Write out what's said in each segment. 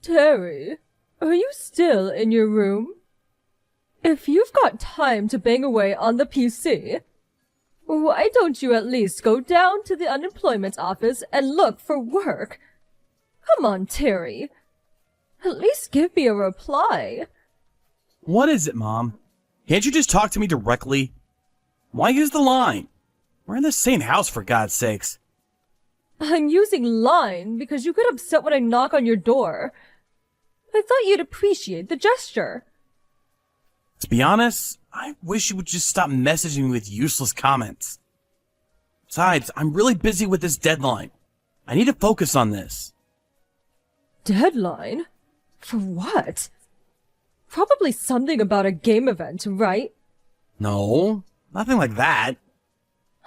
Terry, are you still in your room? If you've got time to bang away on the PC, why don't you at least go down to the unemployment office and look for work? Come on, Terry. At least give me a reply. What is it, Mom? Can't you just talk to me directly? Why use the line? We're in the same house, for God's sakes. I'm using line because you get upset when I knock on your door. I thought you'd appreciate the gesture. To be honest, I wish you would just stop messaging me with useless comments. Besides, I'm really busy with this deadline. I need to focus on this. Deadline? For what? Probably something about a game event, right? No, nothing like that.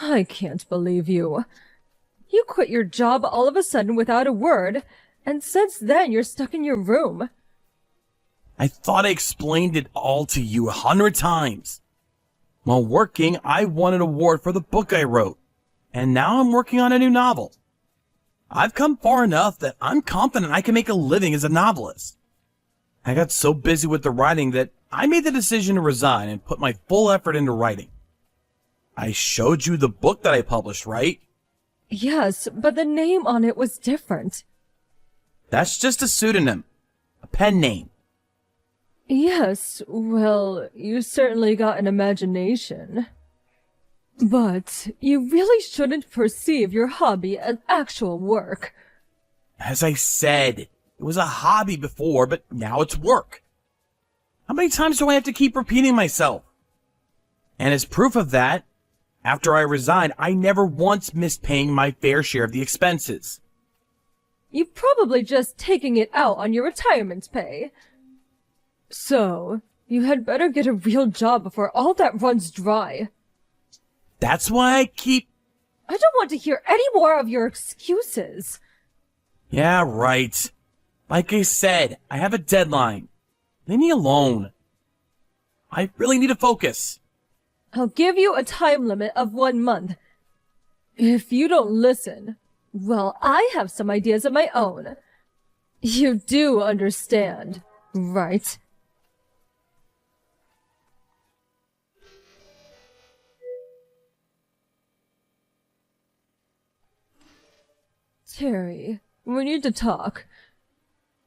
I can't believe you. You quit your job all of a sudden without a word, and since then you're stuck in your room. I thought I explained it all to you 100 times. While working, I won an award for the book I wrote, and now I'm working on a new novel. I've come far enough that I'm confident I can make a living as a novelist. I got so busy with the writing that I made the decision to resign and put my full effort into writing. I showed you the book that I published, right? Yes, but the name on it was different. That's just a pseudonym, a pen name. Yes, well, you certainly got an imagination. But you really shouldn't perceive your hobby as actual work. As I said, it was a hobby before, but now it's work. How many times do I have to keep repeating myself? And as proof of that, after I resigned, I never once missed paying my fair share of the expenses. You're probably just taking it out on your retirement pay. So, you had better get a real job before all that runs dry. That's why I keep... I don't want to hear any more of your excuses. Yeah, right. Like I said, I have a deadline. Leave me alone. I really need to focus. I'll give you a time limit of 1 month. If you don't listen, well, I have some ideas of my own. You do understand, right? Terry, we need to talk.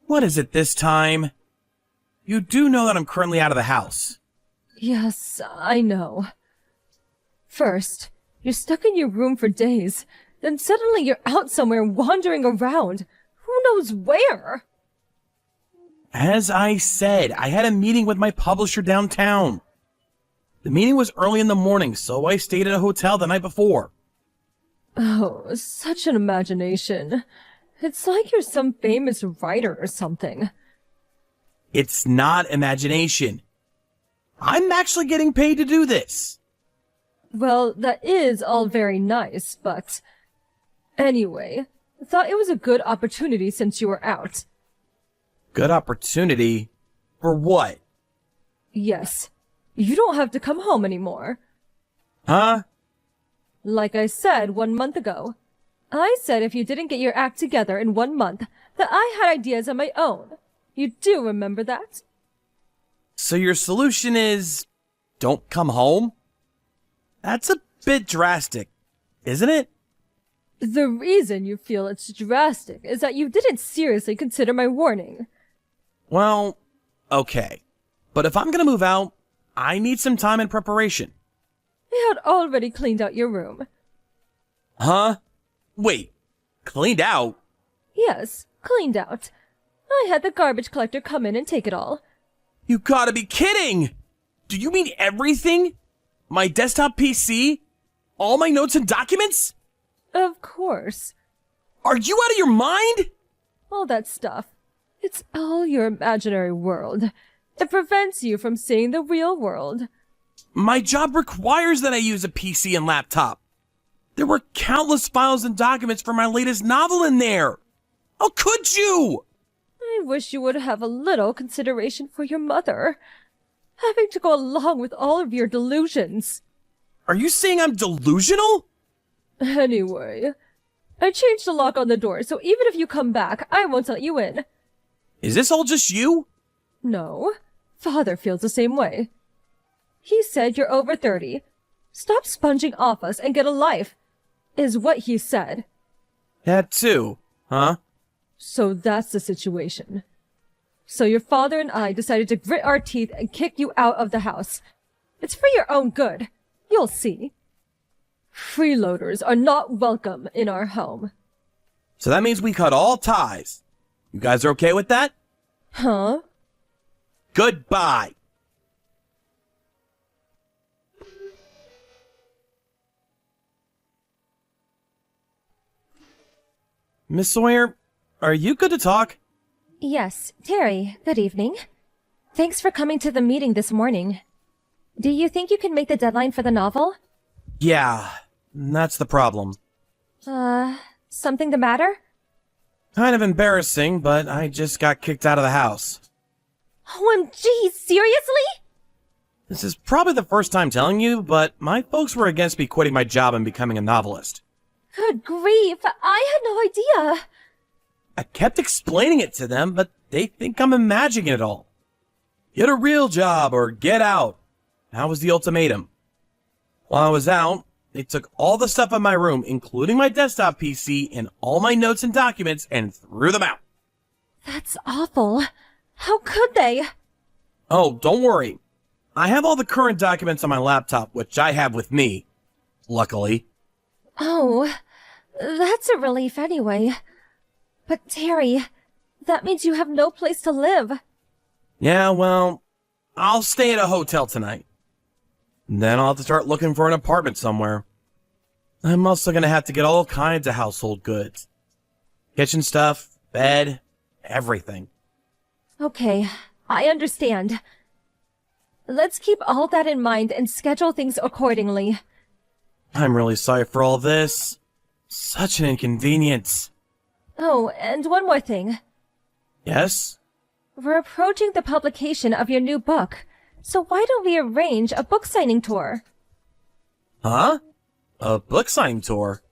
What is it this time? You do know that I'm currently out of the house. Yes, I know. First, you're stuck in your room for days. Then suddenly you're out somewhere wandering around. Who knows where? As I said, I had a meeting with my publisher downtown. The meeting was early in the morning, so I stayed at a hotel the night before. Oh, such an imagination. It's like you're some famous writer or something. It's not imagination. I'm actually getting paid to do this. Well, that is all very nice, but... Anyway, I thought it was a good opportunity since you were out. Good opportunity? For what? Yes. You don't have to come home anymore. Huh? Like I said 1 month ago. I said if you didn't get your act together in 1 month, that I had ideas of my own. You do remember that? So your solution is... don't come home? That's a bit drastic, isn't it? The reason you feel it's drastic is that you didn't seriously consider my warning. Well, okay. But if I'm gonna move out, I need some time in preparation. I had already cleaned out your room. Huh? Wait, cleaned out? Yes, cleaned out. I had the garbage collector come in and take it all. You gotta be kidding! Do you mean everything? My desktop PC? All my notes and documents? Of course. Are you out of your mind? All that stuff. It's all your imaginary world. It prevents you from seeing the real world. My job requires that I use a PC and laptop. There were countless files and documents for my latest novel in there. How could you? I wish you would have a little consideration for your mother. Having to go along with all of your delusions. Are you saying I'm delusional? Anyway, I changed the lock on the door, so even if you come back, I won't let you in. Is this all just you? No, Father feels the same way. He said you're over 30. Stop sponging off us and get a life, is what he said. That too, huh? So that's the situation. So your father and I decided to grit our teeth and kick you out of the house. It's for your own good. You'll see. Freeloaders are not welcome in our home. So that means we cut all ties. You guys are okay with that? Huh? Goodbye. Miss Sawyer, are you good to talk? Yes, Terry, good evening. Thanks for coming to the meeting this morning. Do you think you can make the deadline for the novel? Yeah, that's the problem. Something the matter? Kind of embarrassing, but I just got kicked out of the house. OMG, seriously? This is probably the first time telling you, but my folks were against me quitting my job and becoming a novelist. Good grief, I had no idea. I kept explaining it to them, but they think I'm imagining it all. Get a real job or get out. That was the ultimatum. While I was out, they took all the stuff in my room, including my desktop PC and all my notes and documents, and threw them out. That's awful. How could they? Oh, don't worry. I have all the current documents on my laptop, which I have with me. Luckily. Oh, that's a relief anyway. But Terry, that means you have no place to live. Yeah, well, I'll stay at a hotel tonight. Then I'll have to start looking for an apartment somewhere. I'm also gonna have to get all kinds of household goods. Kitchen stuff, bed, everything. Okay, I understand. Let's keep all that in mind and schedule things accordingly. I'm really sorry for all this. Such an inconvenience. Oh, and one more thing. Yes? We're approaching the publication of your new book, so why don't we arrange a book signing tour? Huh? A book signing tour?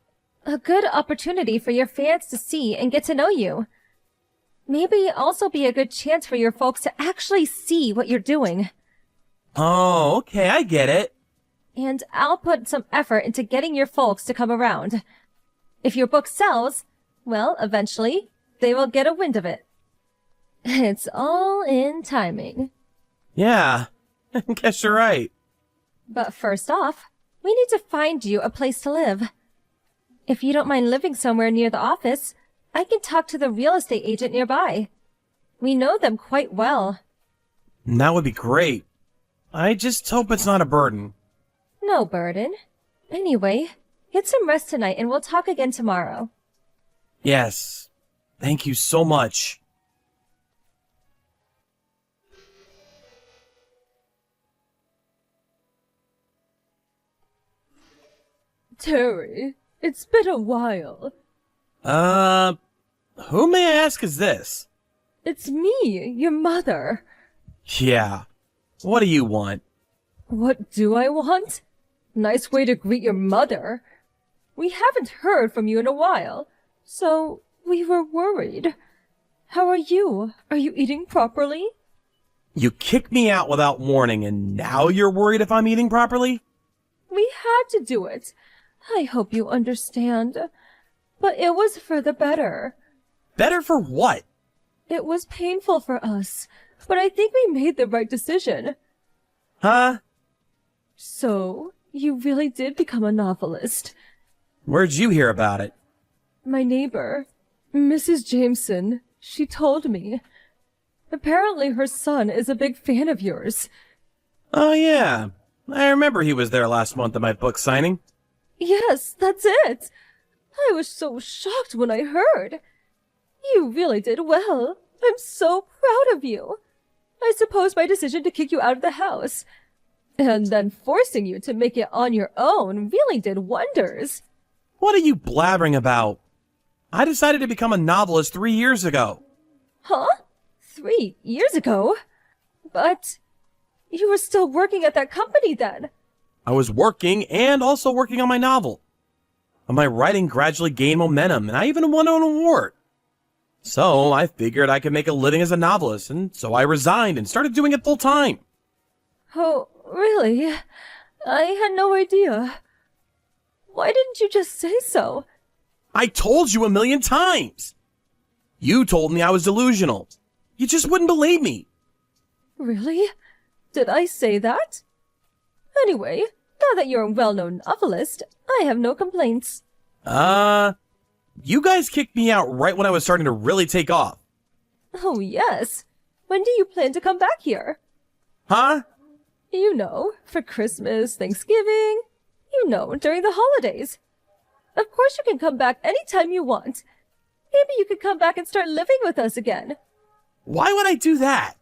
A good opportunity for your fans to see and get to know you. Maybe also be a good chance for your folks to actually see what you're doing. Oh, okay, I get it. And I'll put some effort into getting your folks to come around. If your book sells, well, eventually, they will get a wind of it. It's all in timing. Yeah, guess you're right. But first off, we need to find you a place to live. If you don't mind living somewhere near the office, I can talk to the real estate agent nearby. We know them quite well. That would be great. I just hope it's not a burden. No burden. Anyway, get some rest tonight and we'll talk again tomorrow. Yes. Thank you so much. Terry, it's been a while. Who may I ask is this? It's me, your mother. Yeah. What do you want? What do I want? Nice way to greet your mother. We haven't heard from you in a while, so we were worried. How are you? Are you eating properly? You kicked me out without warning, and now you're worried if I'm eating properly? We had to do it. I hope you understand. But it was for the better. Better for what? It was painful for us, but I think we made the right decision. Huh? So, you really did become a novelist. Where'd you hear about it? My neighbor, Mrs. Jameson, she told me. Apparently her son is a big fan of yours. Oh yeah, I remember he was there last month at my book signing. Yes, that's it. I was so shocked when I heard. You really did well. I'm so proud of you. I suppose my decision to kick you out of the house, and then forcing you to make it on your own, really did wonders. What are you blabbering about? I decided to become a novelist 3 years ago. Huh? 3 years ago? But you were still working at that company then. I was working and also working on my novel. And my writing gradually gained momentum, and I even won an award. So I figured I could make a living as a novelist, and so I resigned and started doing it full time. Oh, really? I had no idea. Why didn't you just say so? I told you 1,000,000 times. You told me I was delusional. You just wouldn't believe me. Really? Did I say that? Anyway, now that you're a well-known novelist, I have no complaints. You guys kicked me out right when I was starting to really take off. Oh, yes. When do you plan to come back here? Huh? You know, for Christmas, Thanksgiving, during the holidays. Of course you can come back anytime you want. Maybe you could come back and start living with us again. Why would I do that?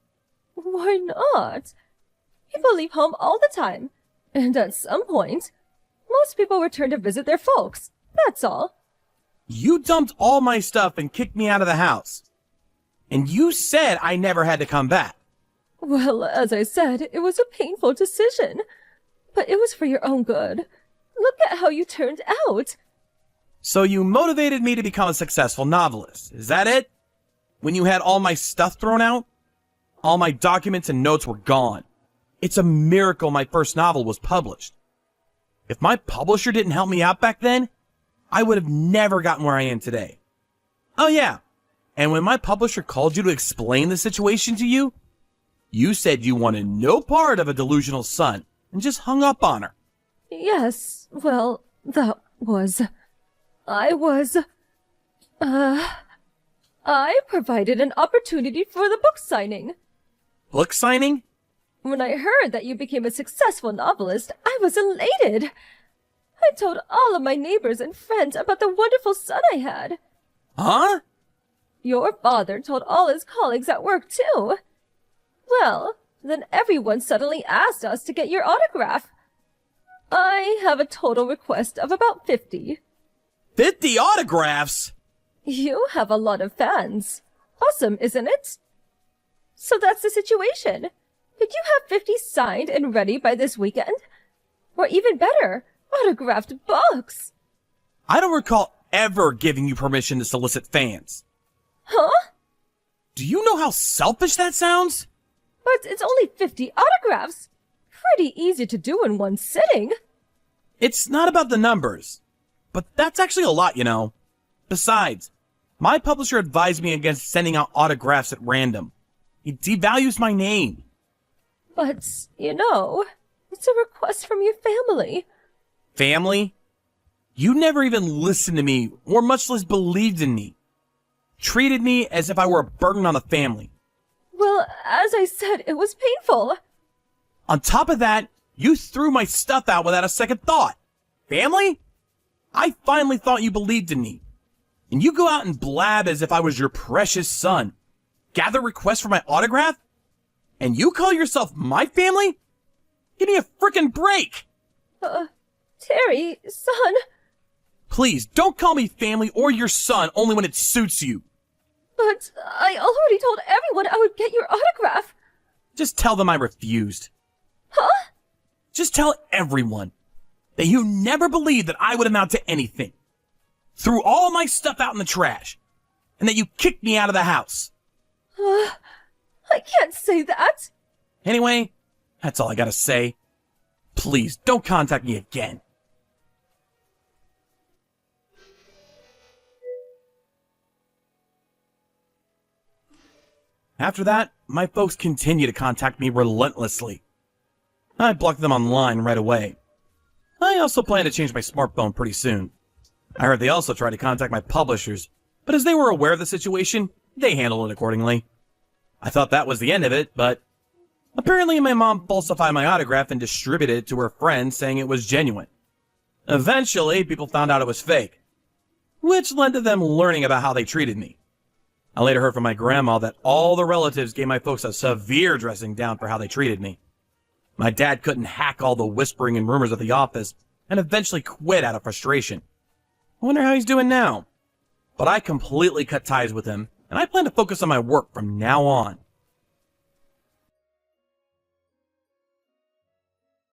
Why not? People leave home all the time. And at some point, most people return to visit their folks. That's all. You dumped all my stuff and kicked me out of the house. And you said I never had to come back. Well, as I said, it was a painful decision. But it was for your own good. Look at how you turned out. So you motivated me to become a successful novelist. Is that it? When you had all my stuff thrown out? All my documents and notes were gone. It's a miracle my first novel was published. If my publisher didn't help me out back then, I would have never gotten where I am today. Oh yeah, and when my publisher called you to explain the situation to you, you said you wanted no part of a delusional son and just hung up on her. Yes, well, I provided an opportunity for the book signing. Book signing? When I heard that you became a successful novelist, I was elated. I told all of my neighbors and friends about the wonderful son I had. Huh? Your father told all his colleagues at work, too. Well, then everyone suddenly asked us to get your autograph. I have a total request of about 50. 50 autographs? You have a lot of fans. Awesome, isn't it? So that's the situation. Could you have 50 signed and ready by this weekend? Or even better, autographed books. I don't recall ever giving you permission to solicit fans. Huh? Do you know how selfish that sounds? But it's only 50 autographs. Pretty easy to do in one sitting. It's not about the numbers. But that's actually a lot, you know. Besides, my publisher advised me against sending out autographs at random. It devalues my name. But, it's a request from your family. Family? You never even listened to me, or much less believed in me. Treated me as if I were a burden on the family. Well, as I said, it was painful. On top of that, you threw my stuff out without a second thought. Family? I finally thought you believed in me. And you go out and blab as if I was your precious son. Gather requests for my autograph? And you call yourself my family? Give me a frickin' break! Terry, son. Please, don't call me family or your son only when it suits you. But I already told everyone I would get your autograph. Just tell them I refused. Huh? Just tell everyone that you never believed that I would amount to anything. Threw all my stuff out in the trash. And that you kicked me out of the house. I can't say that. Anyway, that's all I gotta say. Please, don't contact me again. After that, my folks continue to contact me relentlessly. I blocked them online right away. I also plan to change my smartphone pretty soon. I heard they also tried to contact my publishers, but as they were aware of the situation, they handled it accordingly. I thought that was the end of it, but apparently my mom falsified my autograph and distributed it to her friends saying it was genuine. Eventually, people found out it was fake, which led to them learning about how they treated me. I later heard from my grandma that all the relatives gave my folks a severe dressing down for how they treated me. My dad couldn't hack all the whispering and rumors at the office and eventually quit out of frustration. I wonder how he's doing now. But I completely cut ties with him, and I plan to focus on my work from now on.